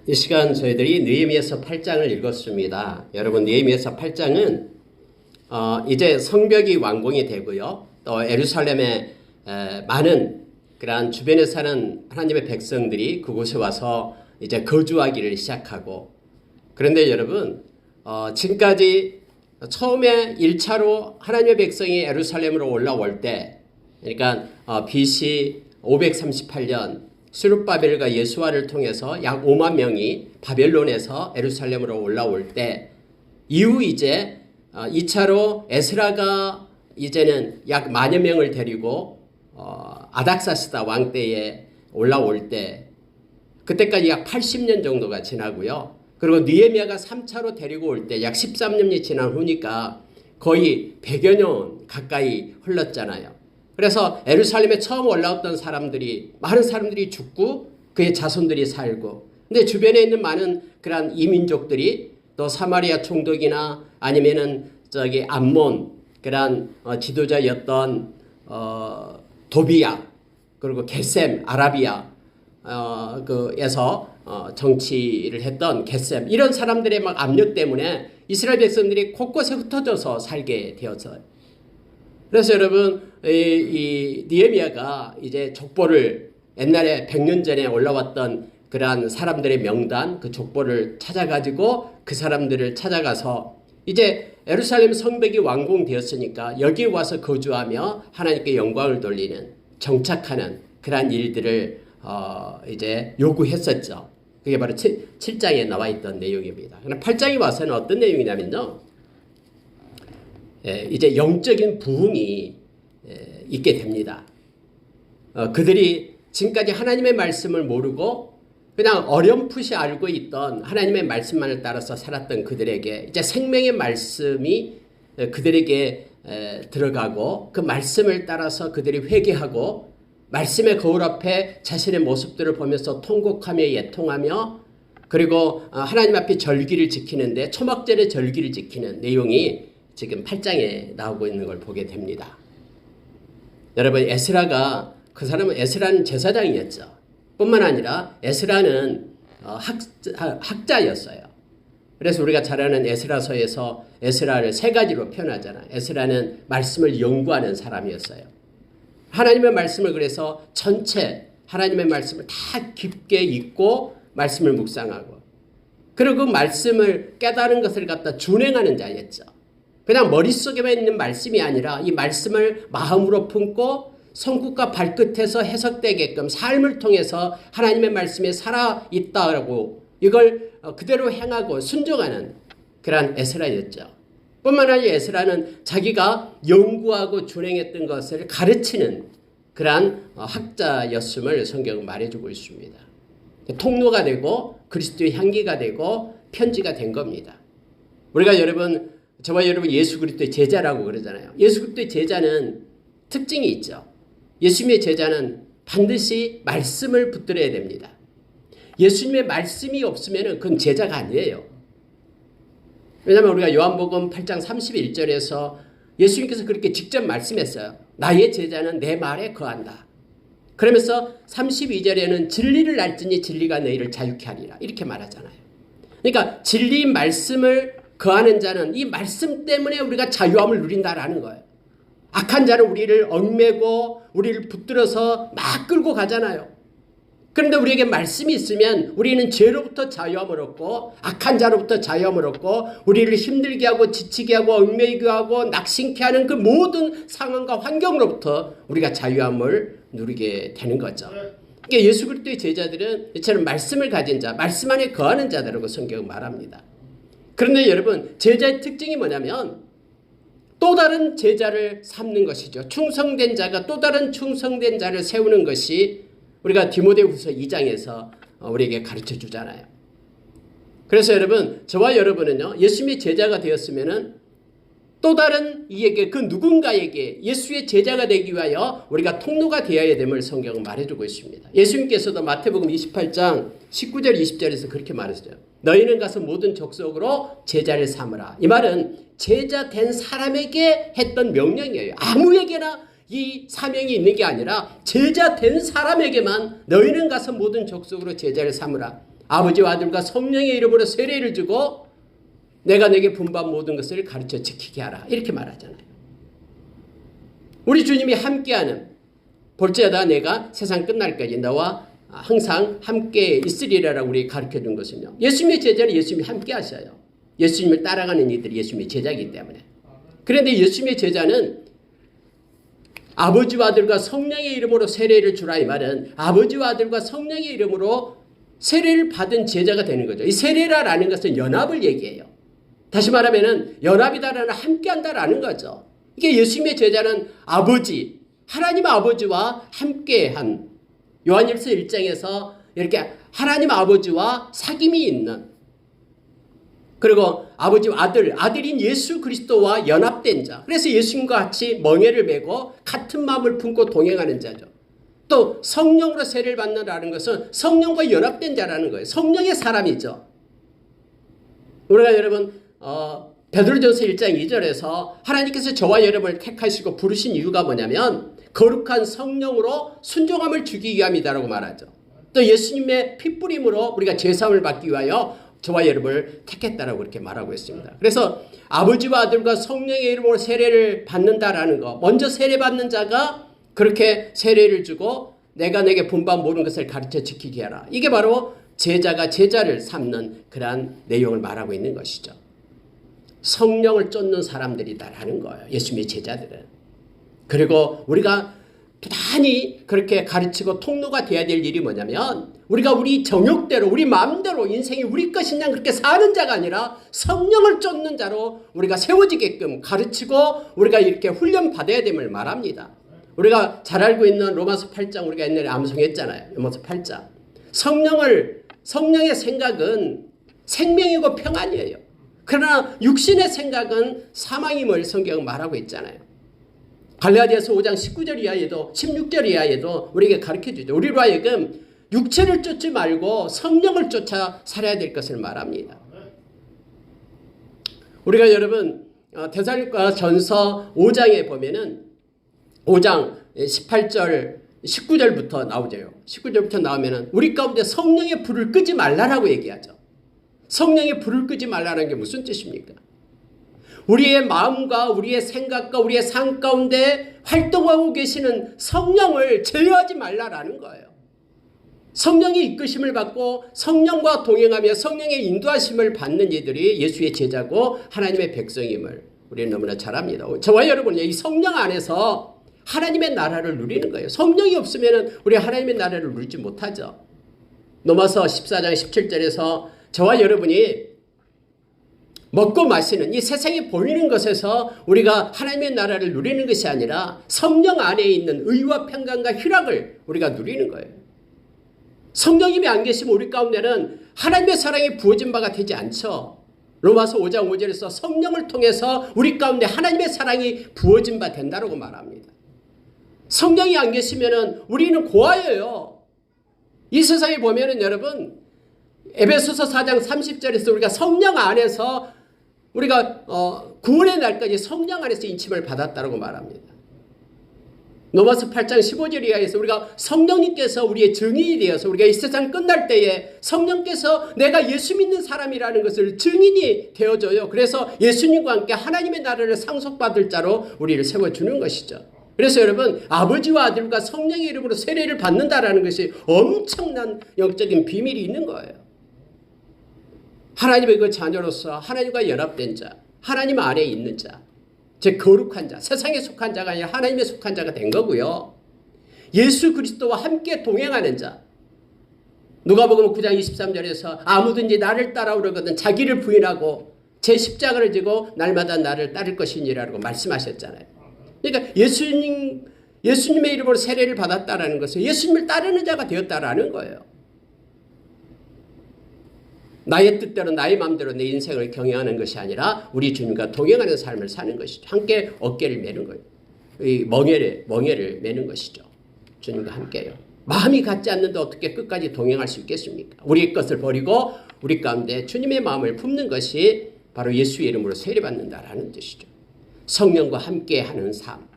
이 시간 저희들이 느헤미야서 8장을 읽었습니다. 여러분, 느헤미야서 8장은 이제 성벽이 완공이 되고요. 또 예루살렘에 많은 그러한 주변에 사는 하나님의 백성들이 그곳에 와서 이제 거주하기를 시작하고, 그런데 여러분, 지금까지 처음에 1차로 하나님의 백성이 예루살렘으로 올라올 때, 그러니까 BC 538년 스룹바벨과 예수아를 통해서 약 5만 명이 바벨론에서 예루살렘으로 올라올 때, 이후 이제 2차로 에스라가 이제는 약 10,000여 명을 데리고 아닥사스다 왕 때에 올라올 때, 그때까지 약 80년 정도가 지나고요. 그리고 느헤미야가 3차로 데리고 올 때 약 13년이 지난 후니까 거의 100여 년 가까이 흘렀잖아요. 그래서 예루살렘에 처음 올라왔던 사람들이, 많은 사람들이 죽고 그의 자손들이 살고, 근데 주변에 있는 많은 그러한 이민족들이 또 사마리아 총독이나 아니면은 저기 암몬 그러한 지도자였던 도비야, 그리고 게셈 아라비아 그에서 정치를 했던 게셈, 이런 사람들의 막 압력 때문에 이스라엘 백성들이 곳곳에 흩어져서 살게 되었어요. 그래서 여러분, 이 느헤미야가 이제 족보를, 옛날에 100년 전에 올라왔던 그러한 사람들의 명단, 그 족보를 찾아가지고 그 사람들을 찾아가서 이제 예루살렘 성벽이 완공되었으니까 여기에 와서 거주하며 하나님께 영광을 돌리는, 정착하는 그러한 일들을 이제 요구했었죠. 그게 바로 7장에 나와 있던 내용입니다. 그러나 8장에 와서는 어떤 내용이냐면요, 이제 영적인 부흥이 있게 됩니다. 그들이 지금까지 하나님의 말씀을 모르고 그냥 어렴풋이 알고 있던 하나님의 말씀만을 따라서 살았던 그들에게 이제 생명의 말씀이 그들에게 들어가고, 그 말씀을 따라서 그들이 회개하고 말씀의 거울 앞에 자신의 모습들을 보면서 통곡하며 애통하며, 그리고 하나님 앞에 절기를 지키는데 초막절의 절기를 지키는 내용이 지금 8장에 나오고 있는 걸 보게 됩니다. 여러분, 에스라가, 그 사람은 에스라는 제사장이었죠. 뿐만 아니라 에스라는 학자였어요. 그래서 우리가 잘 아는 에스라서에서 에스라를 세 가지로 표현하잖아요. 에스라는 말씀을 연구하는 사람이었어요. 하나님의 말씀을, 그래서 전체 하나님의 말씀을 다 깊게 읽고 말씀을 묵상하고, 그리고 그 말씀을 깨달은 것을 갖다 준행하는 자였죠. 그냥 머릿속에만 있는 말씀이 아니라 이 말씀을 마음으로 품고 손끝과 발끝에서 해석되게끔 삶을 통해서 하나님의 말씀에 살아있다고 이걸 그대로 행하고 순종하는 그러한 에스라였죠. 뿐만 아니라 에스라는 자기가 연구하고 준행했던 것을 가르치는 그러한 학자였음을 성경은 말해주고 있습니다. 통로가 되고 그리스도의 향기가 되고 편지가 된 겁니다. 우리가 여러분, 저와 여러분 예수 그리스도의 제자라고 그러잖아요. 예수 그리스도의 제자는 특징이 있죠. 예수님의 제자는 반드시 말씀을 붙들어야 됩니다. 예수님의 말씀이 없으면 그건 제자가 아니에요. 왜냐하면 우리가 요한복음 8장 31절에서 예수님께서 그렇게 직접 말씀했어요. 나의 제자는 내 말에 거한다. 그러면서 32절에는 진리를 알지니 진리가 너희를 자유케 하리라, 이렇게 말하잖아요. 그러니까 진리의 말씀을 거하는 자는 이 말씀 때문에 우리가 자유함을 누린다라는 거예요. 악한 자는 우리를 얽매고 우리를 붙들어서 막 끌고 가잖아요. 그런데 우리에게 말씀이 있으면 우리는 죄로부터 자유함을 얻고, 악한 자로부터 자유함을 얻고, 우리를 힘들게 하고 지치게 하고 얽매이게 하고 낙심케 하는 그 모든 상황과 환경으로부터 우리가 자유함을 누리게 되는 거죠. 그러니까 예수 그리스도의 제자들은 이처럼 말씀을 가진 자, 말씀 안에 거하는 자들이라고 성경은 말합니다. 그런데 여러분, 제자의 특징이 뭐냐면 또 다른 제자를 삼는 것이죠. 충성된 자가 또 다른 충성된 자를 세우는 것이 우리가 디모데후서 2장에서 우리에게 가르쳐 주잖아요. 그래서 여러분, 저와 여러분은요, 예수님의 제자가 되었으면은 또 다른 이에게, 그 누군가에게 예수의 제자가 되기 위하여 우리가 통로가 되어야 됨을 성경은 말해주고 있습니다. 예수님께서도 마태복음 28장 19절 20절에서 그렇게 말했어요. 너희는 가서 모든 족속으로 제자를 삼으라. 이 말은 제자 된 사람에게 했던 명령이에요. 아무에게나 이 사명이 있는 게 아니라 제자 된 사람에게만 너희는 가서 모든 족속으로 제자를 삼으라. 아버지와 아들과 성령의 이름으로 세례를 주고 내가 내게 분부한 모든 것을 가르쳐 지키게 하라. 이렇게 말하잖아요. 우리 주님이 함께하는 볼지어다 내가 세상 끝날까지 너와 항상 함께 있으리라라고 우리 가르쳐 준 것은요. 예수님의 제자는 예수님이 함께 하셔요. 예수님을 따라가는 이들이 예수님의 제자이기 때문에. 그런데 예수님의 제자는 아버지와 아들과 성령의 이름으로 세례를 주라 이 말은 아버지와 아들과 성령의 이름으로 세례를 받은 제자가 되는 거죠. 이 세례라는 것은 연합을 얘기해요. 다시 말하면 연합이다라는 함께한다라는 거죠. 이게 예수님의 제자는 아버지, 하나님 아버지와 함께한 요한일서 1장에서 이렇게 하나님 아버지와 사귐이 있는 그리고 아버지와 아들인 예수 그리스도와 연합된 자. 그래서 예수님과 같이 멍에를 메고 같은 마음을 품고 동행하는 자죠. 또 성령으로 세례를 받는다는 것은 성령과 연합된 자라는 거예요. 성령의 사람이죠. 우리가 여러분 베드로전서 1장 2절에서 하나님께서 저와 여러분을 택하시고 부르신 이유가 뭐냐면 거룩한 성령으로 순종함을 주기 위함이다라고 말하죠. 또 예수님의 핏뿌림으로 우리가 제사함을 받기 위하여 저와 여러분을 택했다라고 그렇게 말하고 있습니다. 그래서 아버지와 아들과 성령의 이름으로 세례를 받는다라는 거. 먼저 세례받는 자가 그렇게 세례를 주고 내가 내게 분부한 모든 것을 가르쳐 지키게 하라. 이게 바로 제자가 제자를 삼는 그러한 내용을 말하고 있는 것이죠. 성령을 쫓는 사람들이다라는 거예요. 예수님의 제자들은. 그리고 우리가 부단히 그렇게 가르치고 통로가 돼야 될 일이 뭐냐면 우리가 우리 정욕대로 우리 마음대로 인생이 우리 것이냐 그렇게 사는 자가 아니라 성령을 쫓는 자로 우리가 세워지게끔 가르치고 우리가 이렇게 훈련받아야 됨을 말합니다. 우리가 잘 알고 있는 로마서 8장 우리가 옛날에 암송했잖아요. 로마서 8장. 성령의 생각은 생명이고 평안이에요. 그러나 육신의 생각은 사망임을 성경은 말하고 있잖아요. 갈라디아서 5장 19절 이하에도 16절 이하에도 우리에게 가르쳐주죠. 우리로 하여금 육체를 쫓지 말고 성령을 쫓아 살아야 될 것을 말합니다. 우리가 여러분 데살로니가 전서 5장에 보면은 5장 18절 19절부터 나오죠. 19절부터 나오면은 우리 가운데 성령의 불을 끄지 말라라고 얘기하죠. 성령의 불을 끄지 말라는 게 무슨 뜻입니까? 우리의 마음과 우리의 생각과 우리의 삶 가운데 활동하고 계시는 성령을 제어하지 말라라는 거예요. 성령의 이끄심을 받고 성령과 동행하며 성령의 인도하심을 받는 이들이 예수의 제자고 하나님의 백성임을 우리는 너무나 잘 압니다. 저와 여러분은 이 성령 안에서 하나님의 나라를 누리는 거예요. 성령이 없으면 우리 하나님의 나라를 누리지 못하죠. 로마서 14장 17절에서 저와 여러분이 먹고 마시는 이 세상에 보이는 것에서 우리가 하나님의 나라를 누리는 것이 아니라 성령 안에 있는 의와 평강과 희락을 우리가 누리는 거예요. 성령님이 안 계시면 우리 가운데는 하나님의 사랑이 부어진 바가 되지 않죠. 로마서 5장 5절에서 성령을 통해서 우리 가운데 하나님의 사랑이 부어진 바 된다고 말합니다. 성령이 안 계시면 우리는 고아예요. 이 세상에 보면은 여러분 에베소서 4장 30절에서 우리가 성령 안에서 우리가 구원의 날까지 성령 안에서 인침을 받았다고 말합니다. 로마서 8장 15절 이하에서 우리가 성령님께서 우리의 증인이 되어서 우리가 이 세상 끝날 때에 성령께서 내가 예수 믿는 사람이라는 것을 증인이 되어줘요. 그래서 예수님과 함께 하나님의 나라를 상속받을 자로 우리를 세워주는 것이죠. 그래서 여러분 아버지와 아들과 성령의 이름으로 세례를 받는다라는 것이 엄청난 영적인 비밀이 있는 거예요. 하나님의 그 자녀로서 하나님과 연합된 자, 하나님 안에 있는 자, 즉 거룩한 자, 세상에 속한 자가 아니라 하나님에 속한 자가 된 거고요. 예수 그리스도와 함께 동행하는 자. 누가복음 9장 23절에서 아무든지 나를 따라오려거든 자기를 부인하고 제 십자가를 지고 날마다 나를 따를 것이니라고 말씀하셨잖아요. 그러니까 예수님의 이름으로 세례를 받았다라는 것은 예수님을 따르는 자가 되었다라는 거예요. 나의 뜻대로 나의 마음대로 내 인생을 경영하는 것이 아니라 우리 주님과 동행하는 삶을 사는 것이죠. 함께 어깨를 매는 거예요. 이 멍에를 매는 것이죠. 주님과 함께요. 마음이 같지 않는데 어떻게 끝까지 동행할 수 있겠습니까? 우리의 것을 버리고 우리 가운데 주님의 마음을 품는 것이 바로 예수의 이름으로 세례받는다라는 뜻이죠. 성령과 함께하는 삶.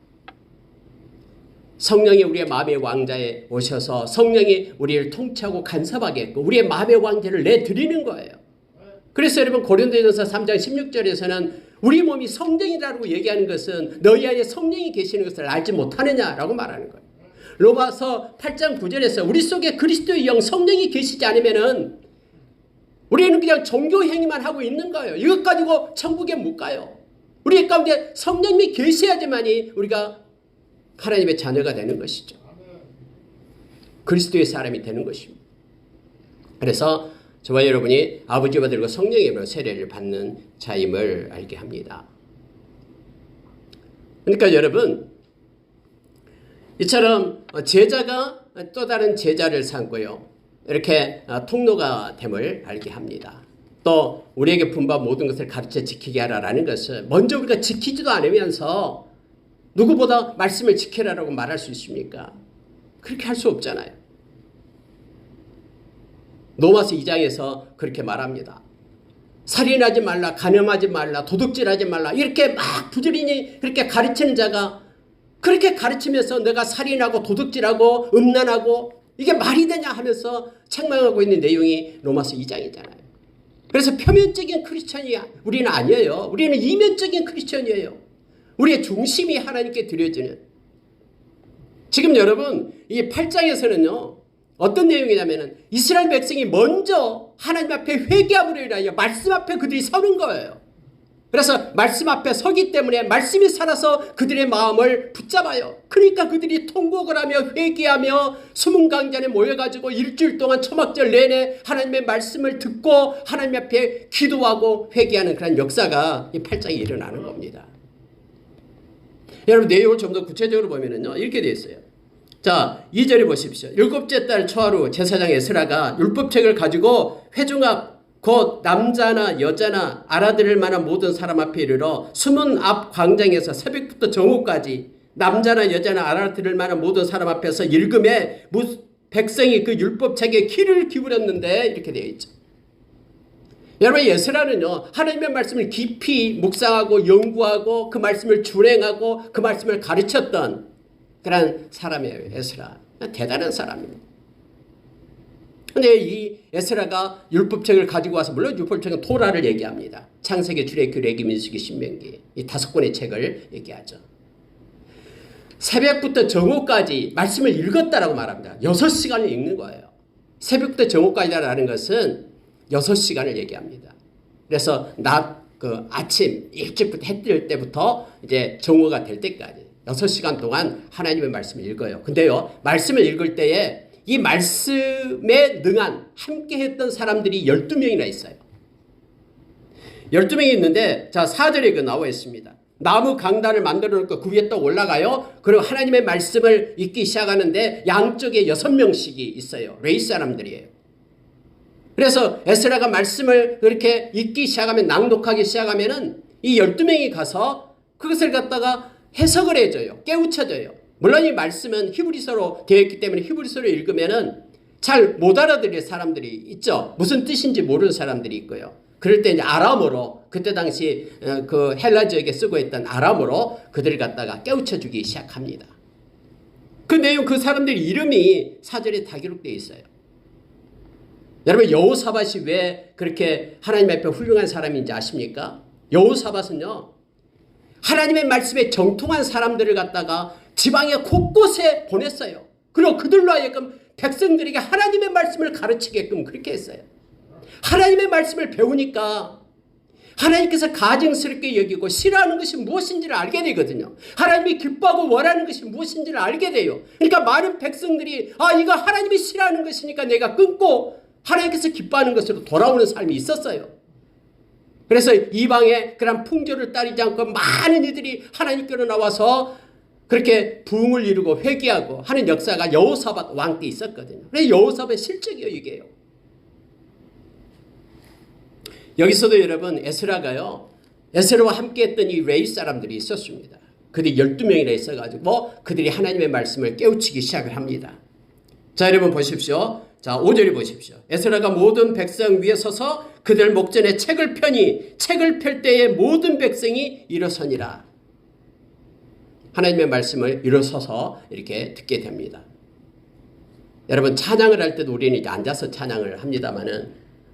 성령이 우리의 마음의 왕자에 오셔서 성령이 우리를 통치하고 간섭하게 했고 우리의 마음의 왕자를 내드리는 거예요. 그래서 여러분 고린도전서 3장 16절에서는 우리 몸이 성전이라고 얘기하는 것은 너희 안에 성령이 계시는 것을 알지 못하느냐라고 말하는 거예요. 로마서 8장 9절에서 우리 속에 그리스도의 영 성령이 계시지 않으면은 우리는 그냥 종교 행위만 하고 있는 거예요. 이것 가지고 천국에 못 가요. 우리 가운데 성령님이 계셔야지만이 우리가 하나님의 자녀가 되는 것이죠. 그리스도의 사람이 되는 것입니다. 그래서 저와 여러분이 아버지와 들고 성령의 이름으로 세례를 받는 자임을 알게 합니다. 그러니까 여러분 이처럼 제자가 또 다른 제자를 삼고요. 이렇게 통로가 됨을 알게 합니다. 또 우리에게 분바 모든 것을 가르쳐 지키게 하라라는 것은 먼저 우리가 지키지도 않으면서 누구보다 말씀을 지키라라고 말할 수 있습니까? 그렇게 할 수 없잖아요. 로마서 2장에서 그렇게 말합니다. 살인하지 말라, 간음하지 말라, 도둑질하지 말라 이렇게 막 부지런히 그렇게 가르치는 자가 그렇게 가르치면서 내가 살인하고 도둑질하고 음란하고 이게 말이 되냐 하면서 책망하고 있는 내용이 로마서 2장이잖아요. 그래서 표면적인 크리스천이 우리는 아니에요. 우리는 이면적인 크리스천이에요. 우리의 중심이 하나님께 드려지는. 지금 여러분 이 8장에서는요. 어떤 내용이냐면 이스라엘 백성이 먼저 하나님 앞에 회개함으로 인하여 말씀 앞에 그들이 서는 거예요. 그래서 말씀 앞에 서기 때문에 말씀이 살아서 그들의 마음을 붙잡아요. 그러니까 그들이 통곡을 하며 회개하며 수문 강전에 모여가지고 일주일 동안 초막절 내내 하나님의 말씀을 듣고 하나님 앞에 기도하고 회개하는 그런 역사가 이 8장에 일어나는 겁니다. 여러분 내용을 좀 더 구체적으로 보면은요 이렇게 되어 있어요. 자 2절에 보십시오. 7째 달 초하루 제사장 에스라가 율법책을 가지고 회중 앞 곧 남자나 여자나 알아들을 만한 모든 사람 앞에 이르러 수문 앞 광장에서 새벽부터 정오까지 남자나 여자나 알아들을 만한 모든 사람 앞에서 읽음에 백성이 그 율법책에 귀를 기울였는데 이렇게 되어 있죠. 여러분 에스라는요 하나님의 말씀을 깊이 묵상하고 연구하고 그 말씀을 준행하고 그 말씀을 가르쳤던 그런 사람이에요. 에스라 대단한 사람입니다. 근데 이 에스라가 율법책을 가지고 와서 물론 율법책은 토라를 얘기합니다. 창세기, 출애굽기, 레위기, 민수기, 신명기 이 5권의 책을 얘기하죠. 새벽부터 정오까지 말씀을 읽었다라고 말합니다. 6시간을 읽는 거예요. 새벽부터 정오까지라는 것은 6시간을 얘기합니다. 그래서 아침 일찍부터 해 뜰 때부터 이제 정오가 될 때까지 6시간 동안 하나님의 말씀을 읽어요. 근데요 말씀을 읽을 때에 이 말씀에 능한 함께 했던 사람들이 12명이나 있어요. 12명이 있는데 자 4절에 그 나와 있습니다. 나무 강단을 만들어 놓고 그 위에 또 올라가요. 그리고 하나님의 말씀을 읽기 시작하는데 양쪽에 6명씩이 있어요. 레위 사람들이에요. 그래서 에스라가 말씀을 그렇게 읽기 시작하면 낭독하기 시작하면은 이 12명이 가서 그것을 갖다가 해석을 해줘요. 깨우쳐줘요. 물론 이 말씀은 히브리서로 되어 있기 때문에 히브리서로 읽으면은 잘 못 알아들을 사람들이 있죠. 무슨 뜻인지 모르는 사람들이 있고요. 그럴 때 이제 아람어로 그때 당시 그 헬라 지역에 쓰고 있던 아람어로 그들을 갖다가 깨우쳐주기 시작합니다. 그 내용 그 사람들 이름이 사절에 다 기록되어 있어요. 여러분 여호사밧이 왜 그렇게 하나님 앞에 훌륭한 사람인지 아십니까? 여호사밧은요 하나님의 말씀에 정통한 사람들을 갖다가 지방의 곳곳에 보냈어요. 그리고 그들로 하여금 백성들에게 하나님의 말씀을 가르치게끔 그렇게 했어요. 하나님의 말씀을 배우니까 하나님께서 가증스럽게 여기고 싫어하는 것이 무엇인지를 알게 되거든요. 하나님이 기뻐하고 원하는 것이 무엇인지를 알게 돼요. 그러니까 많은 백성들이 이거 하나님이 싫어하는 것이니까 내가 끊고 하나님께서 기뻐하는 것으로 돌아오는 삶이 있었어요. 그래서 이방의 그런 풍조를 따르지 않고 많은 이들이 하나님께로 나와서 그렇게 부흥을 이루고 회개하고 하는 역사가 여호사밧 왕 때 있었거든요. 그래서 여호사밧의 실적이에요, 이게요. 여기서도 여러분 에스라가요. 에스라와 함께 했던 이 레위 사람들이 있었습니다. 그들이 12명이나 있어가지고 그들이 하나님의 말씀을 깨우치기 시작을 합니다. 자 여러분 보십시오. 자 5절에 보십시오. 에스라가 모든 백성 위에 서서 그들 목전에 책을 펴니 책을 펼 때에 모든 백성이 일어서니라. 하나님의 말씀을 일어서서 이렇게 듣게 됩니다. 여러분 찬양을 할 때도 우리는 이제 앉아서 찬양을 합니다만은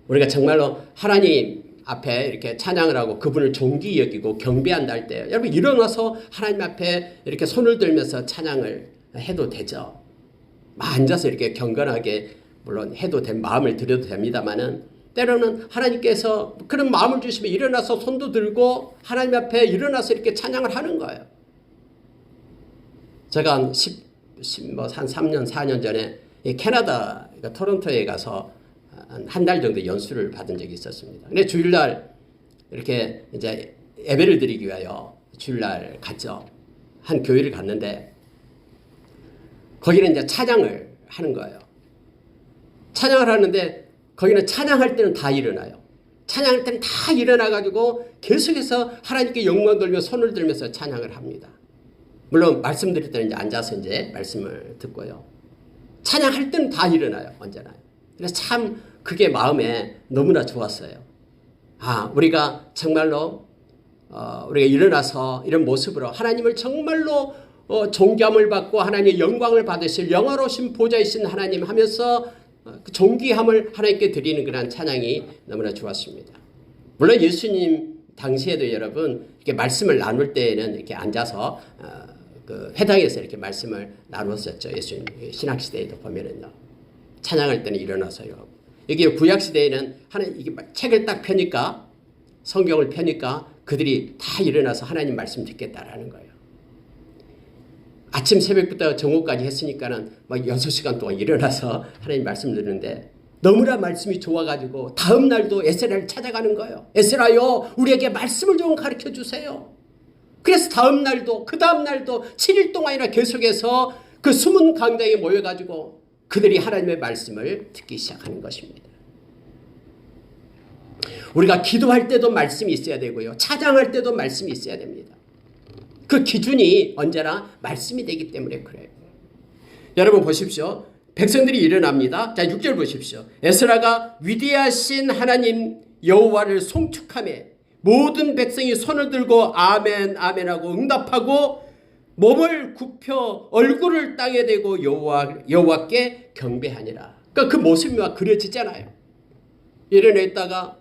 우리가 정말로 하나님 앞에 이렇게 찬양을 하고 그분을 존귀 여기고 경배한다 할 때 여러분 일어나서 하나님 앞에 이렇게 손을 들면서 찬양을 해도 되죠. 앉아서 이렇게 경건하게 물론 해도 된 마음을 드려도 됩니다만은 때로는 하나님께서 그런 마음을 주시면 일어나서 손도 들고 하나님 앞에 일어나서 이렇게 찬양을 하는 거예요. 제가 한 3년 4년 전에 캐나다 토론토에 가서 한 달 정도 연수를 받은 적이 있었습니다. 근데 주일날 이렇게 이제 예배를 드리기 위하여 주일날 갔죠. 한 교회를 갔는데 거기는 이제 찬양을 하는 거예요. 찬양을 하는데 거기는 찬양할 때는 다 일어나요. 찬양할 때는 다 일어나가지고 계속해서 하나님께 영광 돌며 손을 들면서 찬양을 합니다. 물론 말씀드릴 때는 이제 앉아서 이제 말씀을 듣고요. 찬양할 때는 다 일어나요. 언제나. 그래서 참 그게 마음에 너무나 좋았어요. 우리가 정말로 우리가 일어나서 이런 모습으로 하나님을 정말로 존귀함을 받고 하나님의 영광을 받으실 영화로우신 보좌이신 하나님 하면서 그 존귀함을 하나님께 드리는 그런 찬양이 너무나 좋았습니다. 물론 예수님 당시에도 여러분 이렇게 말씀을 나눌 때에는 이렇게 앉아서 그 회당에서 이렇게 말씀을 나눴었죠. 예수님 신학 시대에도 보면은요. 찬양할 때는 일어나서요. 여기 구약 시대에는 이게 책을 딱 펴니까 성경을 펴니까 그들이 다 일어나서 하나님 말씀 듣겠다라는 거예요. 아침 새벽부터 정오까지 했으니까는 막 6시간 동안 일어나서 하나님 말씀 듣는데 너무나 말씀이 좋아가지고 다음 날도 에스라를 찾아가는 거예요. 에스라요, 우리에게 말씀을 좀 가르쳐 주세요. 그래서 다음 날도 그 다음 날도 7일 동안이나 계속해서 그 숨은 강당에 모여가지고 그들이 하나님의 말씀을 듣기 시작하는 것입니다. 우리가 기도할 때도 말씀이 있어야 되고요. 찬양할 때도 말씀이 있어야 됩니다. 그 기준이 언제나 말씀이 되기 때문에 그래요. 여러분 보십시오. 백성들이 일어납니다. 자, 6절 보십시오. 에스라가 위대하신 하나님 여호와를 송축하며 모든 백성이 손을 들고 아멘 아멘하고 응답하고 몸을 굽혀 얼굴을 땅에 대고 여호와께 경배하니라. 그러니까 그 모습이 막 그려지잖아요. 일어났다가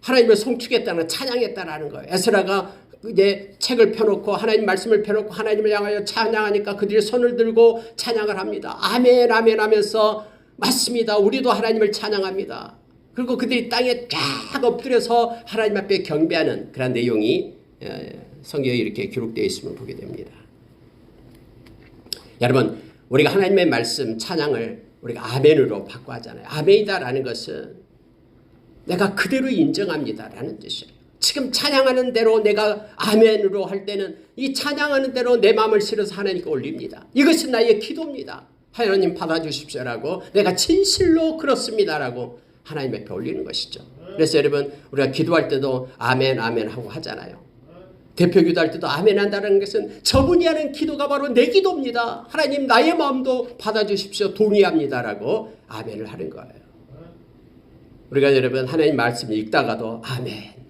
하나님을 송축했다는 찬양했다라는 거예요. 에스라가 이제 책을 펴놓고 하나님 말씀을 펴놓고 하나님을 향하여 찬양하니까 그들이 손을 들고 찬양을 합니다. 아멘 아멘 하면서 맞습니다. 우리도 하나님을 찬양합니다. 그리고 그들이 땅에 쫙 엎드려서 하나님 앞에 경배하는 그런 내용이 성경에 이렇게 기록되어 있음을 보게 됩니다. 여러분 우리가 하나님의 말씀 찬양을 우리가 아멘으로 바꿔 하잖아요. 아멘이다라는 것은 내가 그대로 인정합니다라는 뜻이에요. 지금 찬양하는 대로 내가 아멘으로 할 때는 이 찬양하는 대로 내 마음을 실어서 하나님께 올립니다. 이것이 나의 기도입니다. 하나님 받아주십시오라고 내가 진실로 그렇습니다라고 하나님 앞에 올리는 것이죠. 그래서 여러분 우리가 기도할 때도 아멘 아멘 하고 하잖아요. 대표 기도할 때도 아멘 한다는 것은 저분이 하는 기도가 바로 내 기도입니다. 하나님 나의 마음도 받아주십시오. 동의합니다라고 아멘을 하는 거예요. 우리가 여러분 하나님 말씀 읽다가도 아멘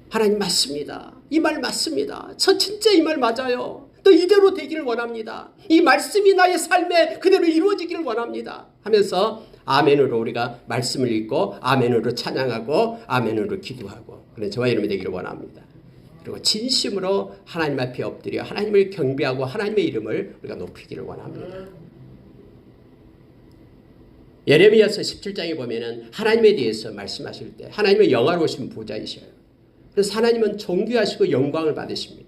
하나님 맞습니다. 이 말 맞습니다. 저 진짜 이 말 맞아요. 또 이대로 되기를 원합니다. 이 말씀이 나의 삶에 그대로 이루어지기를 원합니다 하면서 아멘으로 우리가 말씀을 읽고 아멘으로 찬양하고 아멘으로 기도하고 그런 저와 여러분이 되기를 원합니다. 그리고 진심으로 하나님 앞에 엎드려 하나님을 경배하고 하나님의 이름을 우리가 높이기를 원합니다. 예레미야서 17장에 보면은 하나님에 대해서 말씀하실 때 하나님의 영화로우신 보좌이셔요. 그래서 하나님은 존귀하시고 영광을 받으십니다.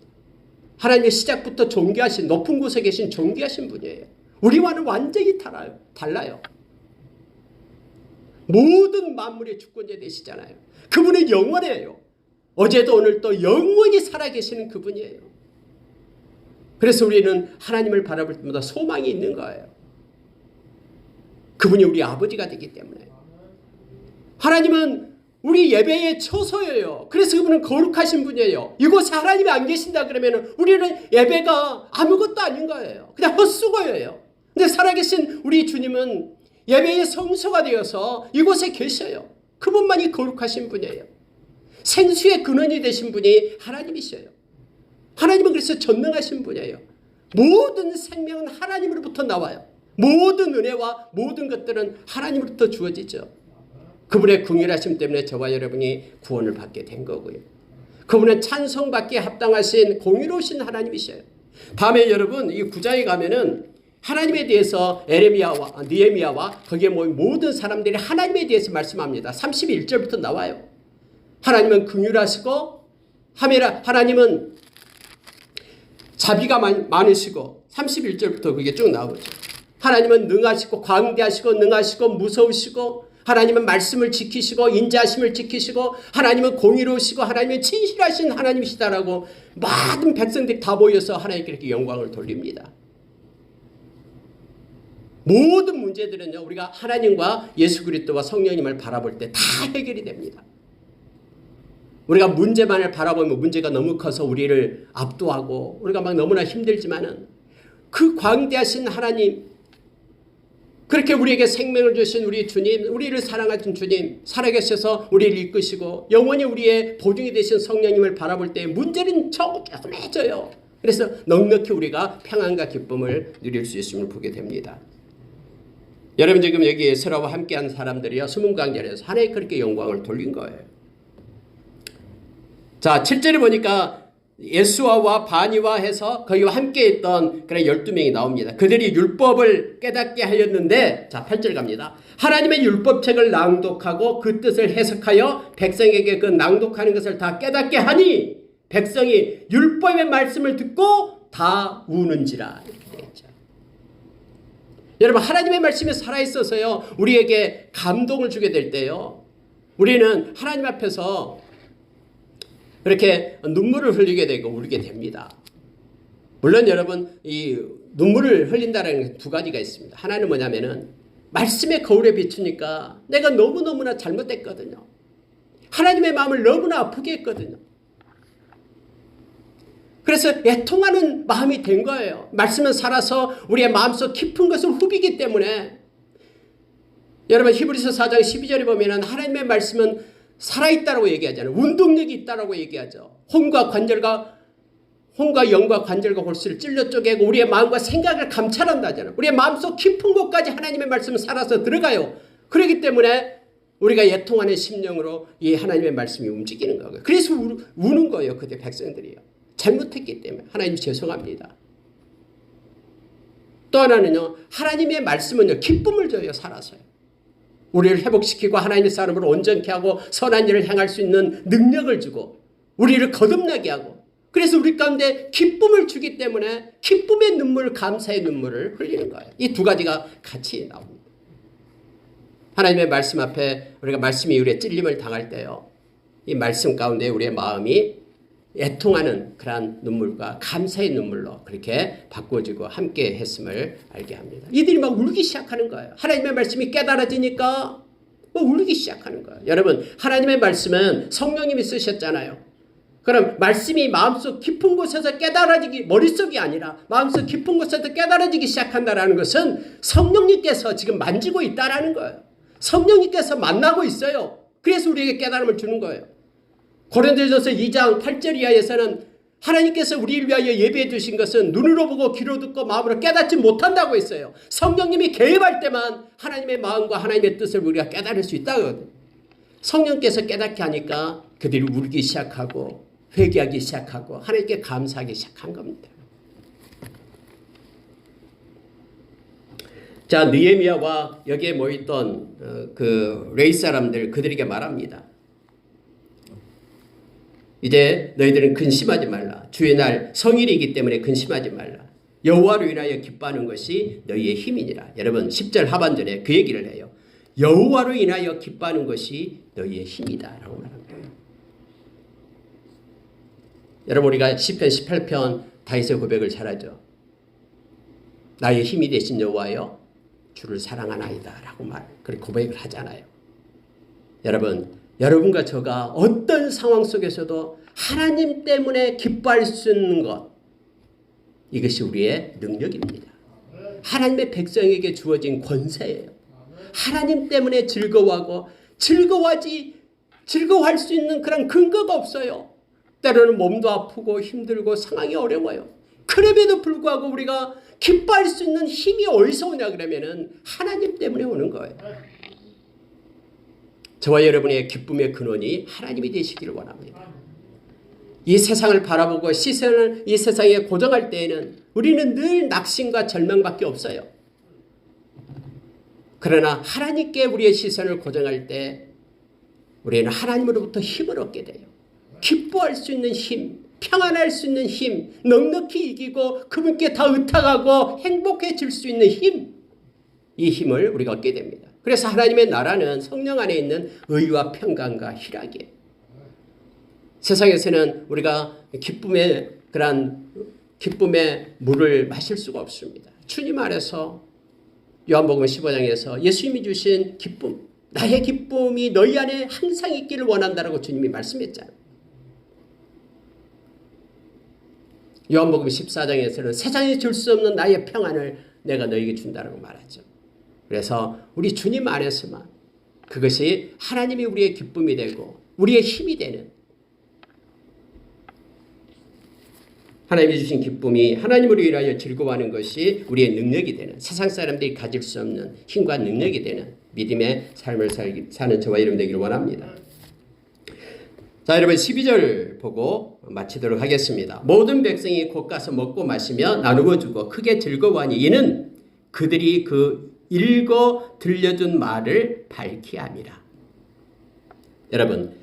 하나님의 시작부터 존귀하신 높은 곳에 계신 존귀하신 분이에요. 우리와는 완전히 달라요. 모든 만물의 주권자 되시잖아요. 그분은 영원해요. 어제도 오늘도 영원히 살아계시는 그분이에요. 그래서 우리는 하나님을 바라볼 때마다 소망이 있는 거예요. 그분이 우리 아버지가 되기 때문에. 하나님은 우리 예배의 처소예요. 그래서 그분은 거룩하신 분이에요. 이곳에 하나님이 안 계신다 그러면 우리는 예배가 아무것도 아닌 거예요. 그냥 헛수고예요. 근데 살아계신 우리 주님은 예배의 성소가 되어서 이곳에 계셔요. 그분만이 거룩하신 분이에요. 생수의 근원이 되신 분이 하나님이셔요. 하나님은 그래서 전능하신 분이에요. 모든 생명은 하나님으로부터 나와요. 모든 은혜와 모든 것들은 하나님으로부터 주어지죠. 그분의 긍휼하심 때문에 저와 여러분이 구원을 받게 된 거고요. 그분은 찬송받기에 합당하신 공의로우신 하나님이셔요. 다음에 여러분 이 9장에 가면은 하나님에 대해서 에레미야와 느헤미야와 거기에 모인 모든 사람들이 하나님에 대해서 말씀합니다. 31절부터 나와요. 하나님은 긍휼하시고 하나님은 자비가 많으시고 31절부터 그게 쭉 나오죠. 하나님은 능하시고 광대하시고 능하시고 무서우시고 하나님은 말씀을 지키시고 인자하심을 지키시고 하나님은 공의로우시고 하나님은 진실하신 하나님이시다라고 많은 백성들이 다 모여서 하나님께 이렇게 영광을 돌립니다. 모든 문제들은요 우리가 하나님과 예수 그리스도와 성령님을 바라볼 때 다 해결이 됩니다. 우리가 문제만을 바라보면 문제가 너무 커서 우리를 압도하고 우리가 막 너무나 힘들지만은 그 광대하신 하나님, 그렇게 우리에게 생명을 주신 우리 주님, 우리를 사랑하신 주님, 살아계셔서 우리를 이끄시고 영원히 우리의 보증이 되신 성령님을 바라볼 때 문제는 조금해져요. 그래서 넉넉히 우리가 평안과 기쁨을 누릴 수 있음을 보게 됩니다. 여러분 지금 여기 에스라와 함께한 사람들이요 수문강전에서 하나님 그렇게 영광을 돌린 거예요. 자 7절에 보니까 예수아와 바니와 해서 거기와 함께 있던 그런 12명이 나옵니다. 그들이 율법을 깨닫게 하였는데 자 8절 갑니다. 하나님의 율법책을 낭독하고 그 뜻을 해석하여 백성에게 그 낭독하는 것을 다 깨닫게 하니 백성이 율법의 말씀을 듣고 다 우는지라 이렇게 되어 있죠. 여러분 하나님의 말씀이 살아있어서요 우리에게 감동을 주게 될 때요 우리는 하나님 앞에서 그렇게 눈물을 흘리게 되고 울게 됩니다. 물론 여러분 이 눈물을 흘린다는 두 가지가 있습니다. 하나는 뭐냐면은 말씀의 거울에 비추니까 내가 너무너무나 잘못됐거든요. 하나님의 마음을 너무나 아프게 했거든요. 그래서 애통하는 마음이 된 거예요. 말씀은 살아서 우리의 마음속 깊은 것을 후비기 때문에 여러분 히브리서 4장 12절에 보면은 하나님의 말씀은 살아있다라고 얘기하잖아요. 운동력이 있다라고 얘기하죠. 혼과 영과 관절과 골수를 찔러 쪼개고 우리의 마음과 생각을 감찰한다잖아요. 우리의 마음속 깊은 곳까지 하나님의 말씀은 살아서 들어가요. 그렇기 때문에 우리가 애통하는 심령으로 이 하나님의 말씀이 움직이는 거예요. 그래서 우는 거예요. 그때 백성들이요. 잘못했기 때문에 하나님 죄송합니다. 또 하나는요. 하나님의 말씀은요. 기쁨을 줘요. 살아서요. 우리를 회복시키고 하나님의 사람으로 온전케 하고 선한 일을 행할 수 있는 능력을 주고 우리를 거듭나게 하고 그래서 우리 가운데 기쁨을 주기 때문에 기쁨의 눈물, 감사의 눈물을 흘리는 거예요. 이 두 가지가 같이 나옵니다. 하나님의 말씀 앞에 우리가 말씀이 우리의 찔림을 당할 때요. 이 말씀 가운데 우리의 마음이 애통하는 그러한 눈물과 감사의 눈물로 그렇게 바꿔지고 함께 했음을 알게 합니다. 이들이 막 울기 시작하는 거예요. 하나님의 말씀이 깨달아지니까 막 울기 시작하는 거예요. 여러분 하나님의 말씀은 성령님이 쓰셨잖아요. 그럼 말씀이 마음속 깊은 곳에서 깨달아지기 머릿속이 아니라 마음속 깊은 곳에서 깨달아지기 시작한다는 것은 성령님께서 지금 만지고 있다라는 거예요. 성령님께서 만나고 있어요. 그래서 우리에게 깨달음을 주는 거예요. 고린도전서 2장 8절 이하에서는 하나님께서 우리를 위하여 예비해 주신 것은 눈으로 보고 귀로 듣고 마음으로 깨닫지 못한다고 했어요. 성령님이 개입할 때만 하나님의 마음과 하나님의 뜻을 우리가 깨달을 수 있다거든요. 성령께서 깨닫게 하니까 그들이 울기 시작하고 회개하기 시작하고 하나님께 감사하기 시작한 겁니다. 자, 느헤미야와 여기에 모였던 그 레위 사람들 그들에게 말합니다. 이제 너희들은 근심하지 말라. 주의 날 성일이기 때문에 근심하지 말라. 여호와로 인하여 기뻐하는 것이 너희의 힘이니라. 여러분 10절 하반절에 그 얘기를 해요. 여호와로 인하여 기뻐하는 것이 너희의 힘이다 라고 말합니다. 여러분 우리가 시편 18편 다윗의 고백을 잘 하죠. 나의 힘이 되신 여호와여 주를 사랑하나이다 라고 그렇게 고백을 하잖아요. 여러분과 저가 어떤 상황 속에서도 하나님 때문에 기뻐할 수 있는 것, 이것이 우리의 능력입니다. 하나님의 백성에게 주어진 권세예요. 하나님 때문에 즐거워하고 즐거워할 수 있는 그런 근거가 없어요. 때로는 몸도 아프고 힘들고 상황이 어려워요. 그럼에도 불구하고 우리가 기뻐할 수 있는 힘이 어디서 오냐 그러면은 하나님 때문에 오는 거예요. 저와 여러분의 기쁨의 근원이 하나님이 되시기를 원합니다. 이 세상을 바라보고 시선을 이 세상에 고정할 때에는 우리는 늘 낙심과 절망밖에 없어요. 그러나 하나님께 우리의 시선을 고정할 때 우리는 하나님으로부터 힘을 얻게 돼요. 기뻐할 수 있는 힘, 평안할 수 있는 힘, 넉넉히 이기고 그분께 다 의탁하고 행복해질 수 있는 힘, 이 힘을 우리가 얻게 됩니다. 그래서 하나님의 나라는 성령 안에 있는 의와 평강과 희락이에요. 세상에서는 우리가 기쁨의 물을 마실 수가 없습니다. 주님 안에서 요한복음 15장에서 예수님이 주신 기쁨, 나의 기쁨이 너희 안에 항상 있기를 원한다라고 주님이 말씀했잖아요. 요한복음 14장에서는 세상에 줄 수 없는 나의 평안을 내가 너희에게 준다라고 말하죠. 그래서 우리 주님 안에서만 그것이 하나님이 우리의 기쁨이 되고 우리의 힘이 되는, 하나님이 주신 기쁨이 하나님을 위하여 즐거워하는 것이 우리의 능력이 되는, 세상 사람들이 가질 수 없는 힘과 능력이 되는 믿음의 삶을 사는 저와 여러분 되기를 원합니다. 자, 여러분 12절 보고 마치도록 하겠습니다. 모든 백성이 곧 가서 먹고 마시며 나누어 주고 크게 즐거워하니 이는 그들이 그 읽어 들려준 말을 밝히 함이라. 여러분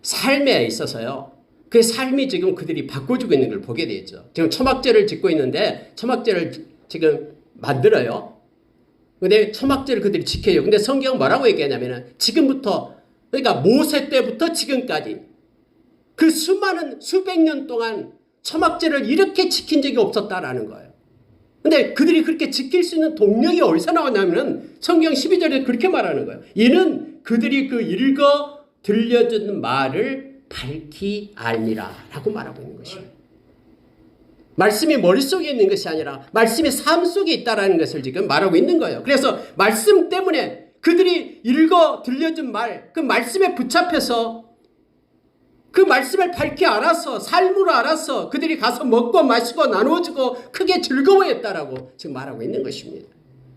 삶에 있어서요, 그 삶이 지금 그들이 바꿔주고 있는 걸 보게 되죠. 지금 초막절을 짓고 있는데 초막절을 지금 만들어요. 근데 초막절을 그들이 지켜요. 근데 성경은 뭐라고 얘기하냐면은 지금부터, 그러니까 모세 때부터 지금까지 그 수많은 수백 년 동안 초막절을 이렇게 지킨 적이 없었다라는 거예요. 근데 그들이 그렇게 지킬 수 있는 동력이 어디서 나오냐면은 성경 12절에 그렇게 말하는 거예요. 이는 그들이 그 읽어 들려준 말을 밝히 알미라 라고 말하고 있는 것입니다. 말씀이 머릿속에 있는 것이 아니라 말씀이 삶 속에 있다는 것을 지금 말하고 있는 거예요. 그래서 말씀 때문에 그들이 읽어 들려준 말, 그 말씀에 붙잡혀서 그 말씀을 밝히 알아서 삶으로 알아서 그들이 가서 먹고 마시고 나누어주고 크게 즐거워했다라고 지금 말하고 있는 것입니다.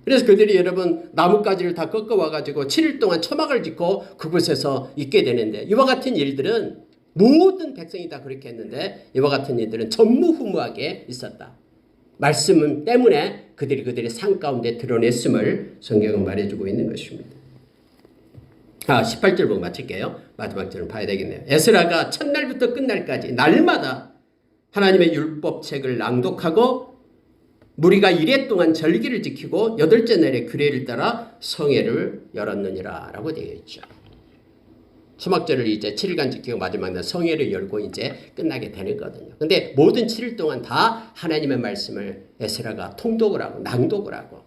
그래서 그들이 여러분 나뭇가지를 다 꺾어와가지고 7일 동안 초막을 짓고 그곳에서 있게 되는데, 이와 같은 일들은 모든 백성이 다 그렇게 했는데 이와 같은 일들은 전무후무하게 있었다. 말씀 때문에 그들의 삶 가운데 드러냈음을 성경은 말해주고 있는 것입니다. 18절 보고 마칠게요. 마지막 절은 봐야 되겠네요. 에스라가 첫날부터 끝날까지 날마다 하나님의 율법책을 낭독하고 무리가 이래 동안 절기를 지키고 8째 날에 규례를 따라 성회를 열었느니라 라고 되어 있죠. 초막절을 이제 7일간 지키고 마지막 날 성회를 열고 이제 끝나게 되는 거거든요. 근데 모든 7일 동안 다 하나님의 말씀을 에스라가 통독을 하고 낭독을 하고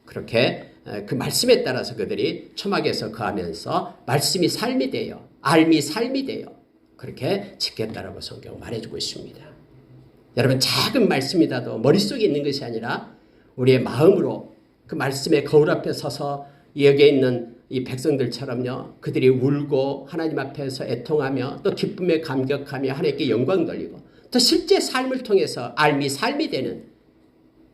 그렇게 그 말씀에 따라서 그들이 초막에서 거하면서 말씀이 삶이 돼요. 알미 삶이 돼요. 그렇게 지켰다라고 성경은 말해주고 있습니다. 여러분 작은 말씀이라도 머릿속에 있는 것이 아니라 우리의 마음으로 그 말씀의 거울 앞에 서서 여기에 있는 이 백성들처럼요, 그들이 울고 하나님 앞에서 애통하며 또 기쁨에 감격하며 하나님께 영광 돌리고 또 실제 삶을 통해서 알미 삶이 되는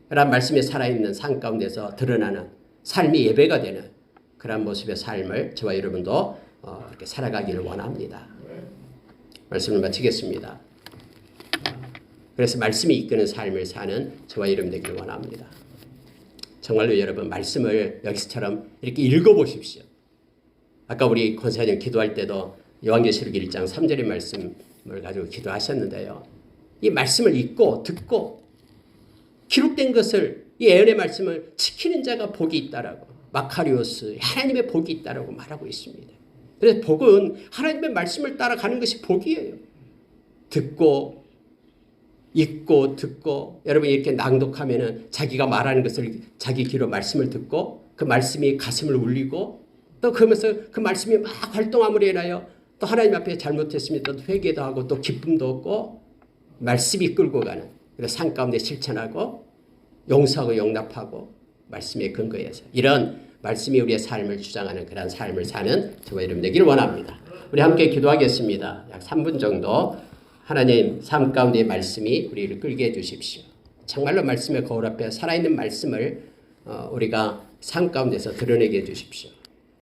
그런 말씀이 살아있는 삶 가운데서 드러나는 삶이 예배가 되는 그런 모습의 삶을 저와 여러분도 이렇게 살아가기를 원합니다. 말씀을 마치겠습니다. 그래서 말씀이 이끄는 삶을 사는 저와 여러분 되기를 원합니다. 정말로 여러분 말씀을 여기서처럼 이렇게 읽어보십시오. 아까 우리 권사님 기도할 때도 요한계시록 1장 3절의 말씀을 가지고 기도하셨는데요. 이 말씀을 읽고 듣고 기록된 것을, 이 예언의 말씀을 지키는 자가 복이 있다라고, 마카리오스 하나님의 복이 있다라고 말하고 있습니다. 그래서 복은 하나님의 말씀을 따라가는 것이 복이에요. 듣고 읽고 듣고, 여러분이 이렇게 낭독하면은 자기가 말하는 것을 자기 귀로 말씀을 듣고 그 말씀이 가슴을 울리고 또 그러면서 그 말씀이 막 활동함으로 인하여 또 하나님 앞에 잘못했으면 또 회개도 하고 또 기쁨도 얻고 말씀이 끌고 가는, 그래서 삶 가운데 실천하고 용서하고 용납하고 말씀에 근거해서 이런 말씀이 우리의 삶을 주장하는 그런 삶을 사는 저와 여러분 되기를 원합니다. 우리 함께 기도하겠습니다. 약 3분 정도 하나님 삶 가운데 말씀이 우리를 끌게 해주십시오. 정말로 말씀의 거울 앞에 살아있는 말씀을 우리가 삶 가운데서 드러내게 해주십시오.